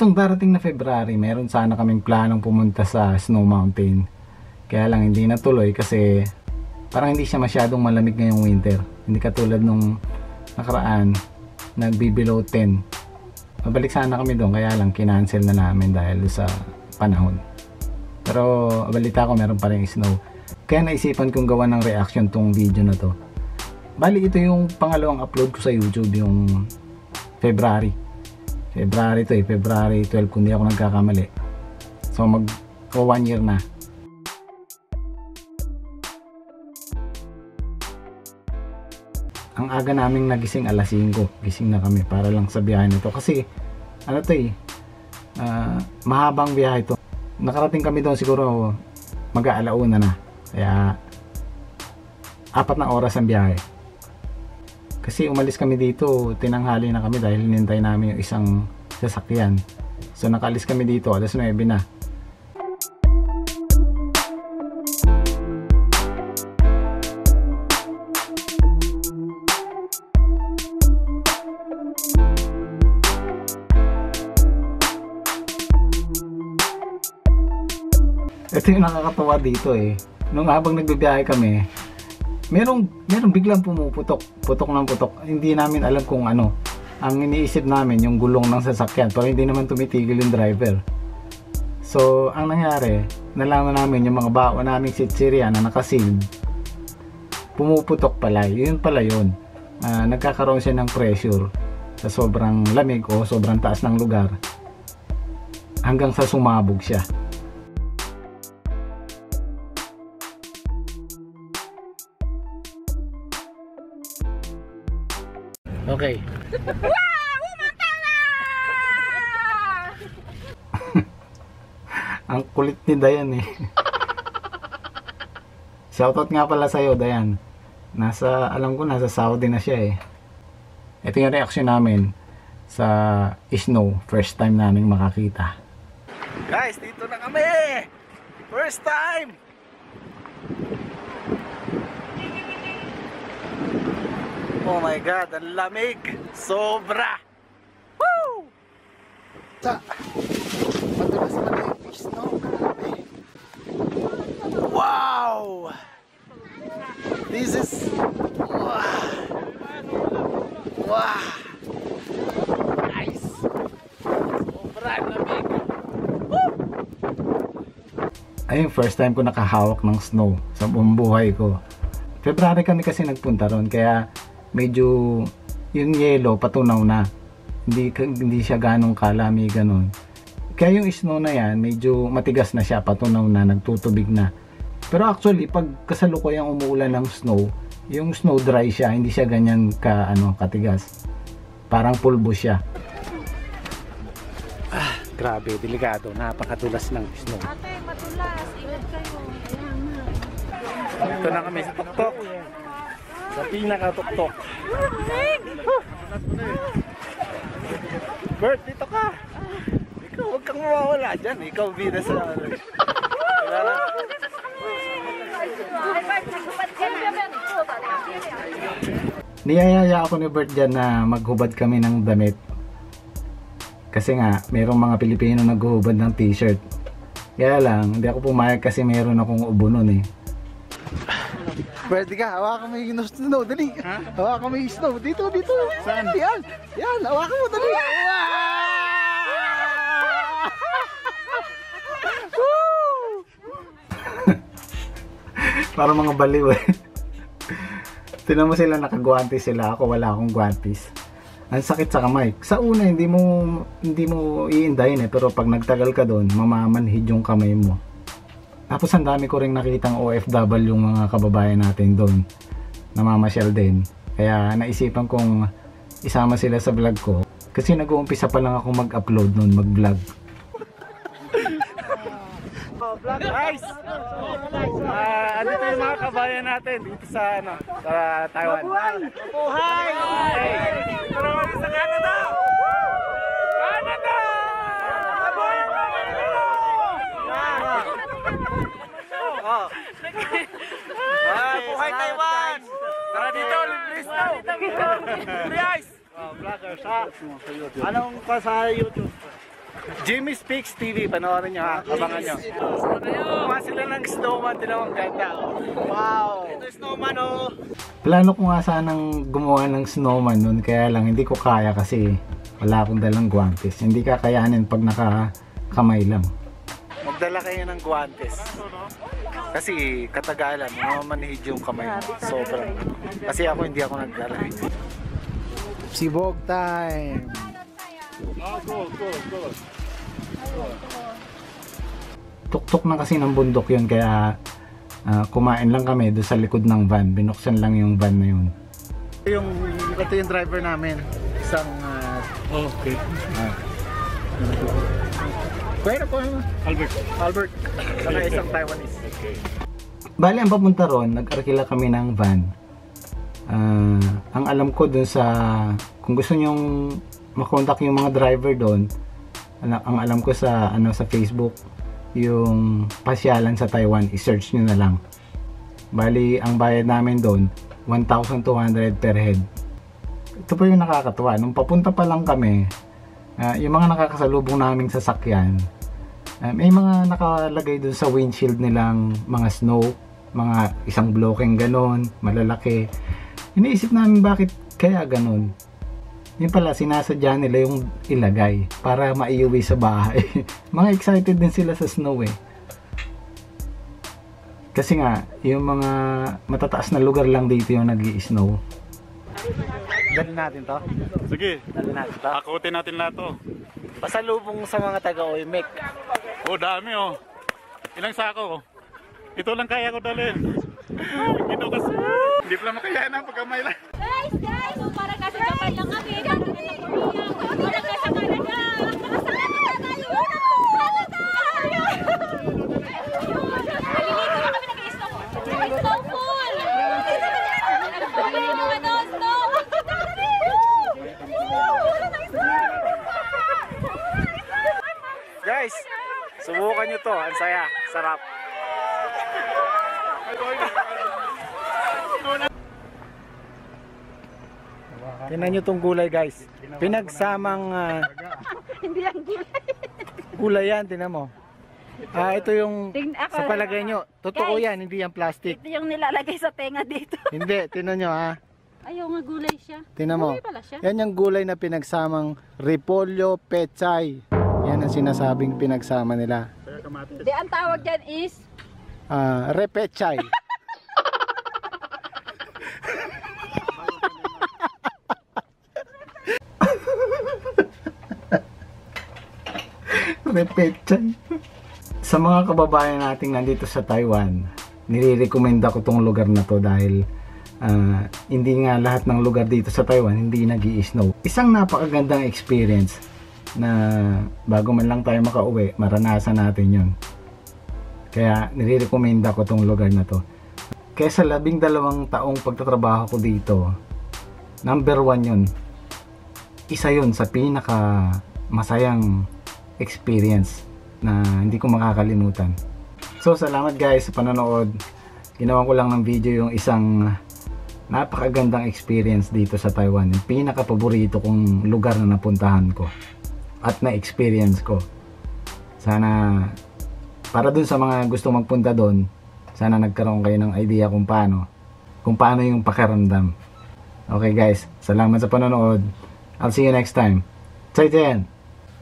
Itong darating na February, meron sana kaming planong pumunta sa Snow Mountain. Kaya lang hindi natuloy kasi parang hindi siya masyadong malamig ngayong winter. Hindi katulad nung nakaraan, nagbi-below 10. Mabalik sana kami doon, kaya lang kinancel na namin dahil sa panahon. Pero balita ko meron pa rin snow. Kaya naisipan kong gawa ng reaction tong video na to. Bali ito yung pangalawang upload ko sa YouTube, yung February to February 12 kung di ako nagkakamali. So mag 1 year na. Ang aga naming nagising alas 5. Gising na kami para lang sa biyahe nito. Kasi ano to mahabang biyahe to. Nakarating kami doon siguro mag-aalauna na. Kaya 4 na oras ang biyahe. Kasi umalis kami dito, tinanghali na kami dahil hinintay namin yung isang sasakyan. So nakaalis kami dito, alas 9 na. Ito yung nakakatawa dito Nung habang nagbibiyahe kami, merong biglang putok ng putok. Hindi namin alam kung ano. Ang iniisip namin yung gulong ng sasakyan, pero hindi naman tumitigil yung driver. So ang nangyari, nalaman namin yung mga bawa naming sitsirya na nakasealed, pumuputok pala. Yun pala yun. Nagkakaroon siya ng pressure sa sobrang lamig o sobrang taas ng lugar hanggang sa sumabog siya. Okay. Wow! Umantala! Ang kulit ni Dayan Shoutout nga pala sa'yo, Dayan. Alam ko nasa Saudi na siya Ito yung reaction namin sa snow. First time namin makakita. Guys, dito na kami! First time! Oh my God, ang lamig! Sobra! Woo! Madalas na yung snow, grabe! Wow! This is... Wow! Wow! Nice! Sobra lamig! Woo! Ayun, first time ko nakahawak ng snow sa buong buhay ko. February kami kasi nagpunta ron, kaya medyo yung yellow patunaw na, hindi siya ganong kalami ganon. Kaya yung snow na yan medyo matigas na siya, patunaw na, nagtutubig na. Pero actually pag kasalukuyang umuulan ng snow, yung snow dry siya, hindi siya ganyan katigas, parang pulbo siya. Grabe, delikado, napakadulas ng snow. Ate, matulas. Ingat kayo. Ito na kami sa tuktok. Sa pinaka-tuktok. Bert, dito ka. Ikaw, huwag kang mawawala dyan. Ikaw bida sa... Niyayaya ako ni Bert dyan na maghubad kami ng damit. Kasi nga, merong mga Pilipino naghuhubad ng t-shirt. Kaya lang, hindi ako pumayag kasi meron akong ubo nun Pwede ka, hawakan mo yung snow, dali. Hawakan mo yung snow, dito. Saan? Yan, hawakan mo, dali. Para mga baliw Tinan mo sila, nakagwantis sila, ako wala akong gwantis. Ang sakit sa kamay. Sa una hindi mo iindahin pero pag nagtagal ka doon, mamamanhid yung kamay mo. Tapos ang dami ko ring nakitang OFW yung mga kababayan natin doon, namamasyal din. Kaya naisipan kong isama sila sa vlog ko. Kasi nag-uumpisa pa lang ako mag-upload noon, mag-vlog. Guys! Andito yung mga kabayan natin dito sa Taiwan. Buhay! Pero kami sa Canada! Canada! Buhay Taiwan! Tara dito, please na! Please! Vloggers ha? Anong pa sa YouTube? Jimmy Speaks TV, panoorin nyo ha, abangan nyo. Kuha sila ng snowman, tinawang ganda. Wow! Ito snowman oh! Plano ko nga sanang gumawa ng snowman nun, kaya lang hindi ko kaya kasi wala akong dalang guwantes. Hindi kakayanin pag nakakamay lang. Magdala kayo ng guwantes. Kasi katagalan, mamanhid yung kamay mo. Sobrang. Kasi hindi ako nagdala. Sibog time! Go. Tuktok na kasi ng bundok yun, kaya kumain lang kami doon sa likod ng van. Binuksan lang yung van na yun. Ito yung driver namin. Isang okay. Pwede po Albert. Saka isang Taiwanese. Bali, ang papunta ron, nag-arkila kami ng van. Ang alam ko dun sa, kung gusto nyong makontak yung mga driver doon, ang alam ko sa sa Facebook, yung pasyalan sa Taiwan, i-search nyo na lang. Bali, ang bayad namin doon 1,200 per head. Ito pa yung nakakatuwa, nung papunta pa lang kami, yung mga nakakasalubong naming sasakyan, may mga nakalagay doon sa windshield nilang mga snow, mga isang blocking ganon, malalaki. Iniisip namin bakit kaya ganon. Yun pala, sinasadya nila yung ilagay para maiuwi sa bahay. Mga excited din sila sa snow eh. Kasi nga, yung mga matataas na lugar lang dito yung nag-i-snow. Dali natin to? Sige, Dali natin to? akutin natin lahat to. Pasalubong sa mga taga-Oimek. Oh, dami oh. Ilang sako? Ito lang kaya ko dalhin. Ito kasi. Hindi pala makayanan ang pagkamay lang. Guys! So, para kasi kapal lang kami. Para kasi sa Korea. Para kasi sa Canada. Para sa Canada tayo. Naliligo na kami nag-i-snow. Snowfall! Snow! Guys, subukan nyo to. Ang saya. Sarap. Tingnan nyo tong gulay guys. Pinagsamang Hindi ang gulay. gulay yan, tingnan mo. Ito yung sa palagay nyo. Totoo Guys, yan, hindi yan plastic. Ito yung nilalagay sa tenga dito. Hindi, tingnan nyo ha. Ayaw nga gulay siya. Tingnan mo. Gulay pala siya. Yan yung gulay na pinagsamang repolyo pechay. Yan ang sinasabing pinagsama nila. Di, ang tawag dyan is Repechay. Repechay. Sa mga kababayan nating nandito sa Taiwan, nire-recommenda ko tong lugar na to dahil hindi nga lahat ng lugar dito sa Taiwan hindi nag-i-snow. Isang napakagandang experience na bago man lang tayo makauwi, maranasan natin yun. Kaya nire-recommenda ko tong lugar na to. Kaya sa 12 taong pagtatrabaho ko dito, number 1 yun. Isa yun sa pinaka masayang experience na hindi ko makakalimutan. So salamat guys sa panonood. Ginawan ko lang ng video yung isang napakagandang experience dito sa Taiwan. Yung pinaka-paborito kong lugar na napuntahan ko at na-experience ko. Sana para dun sa mga gusto magpunta doon, sana nagkaroon kayo ng idea kung paano yung pakiramdam. Okay guys, salamat sa panonood. I'll see you next time. Zaijian!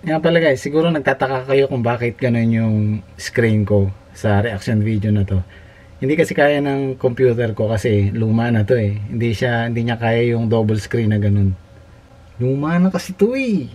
Nga pala guys, siguro nagtataka kayo kung bakit ganun yung screen ko sa reaction video na to. Hindi kasi kaya ng computer ko kasi luma na to eh. Hindi niya kaya yung double screen na ganun. Luma na kasi to eh.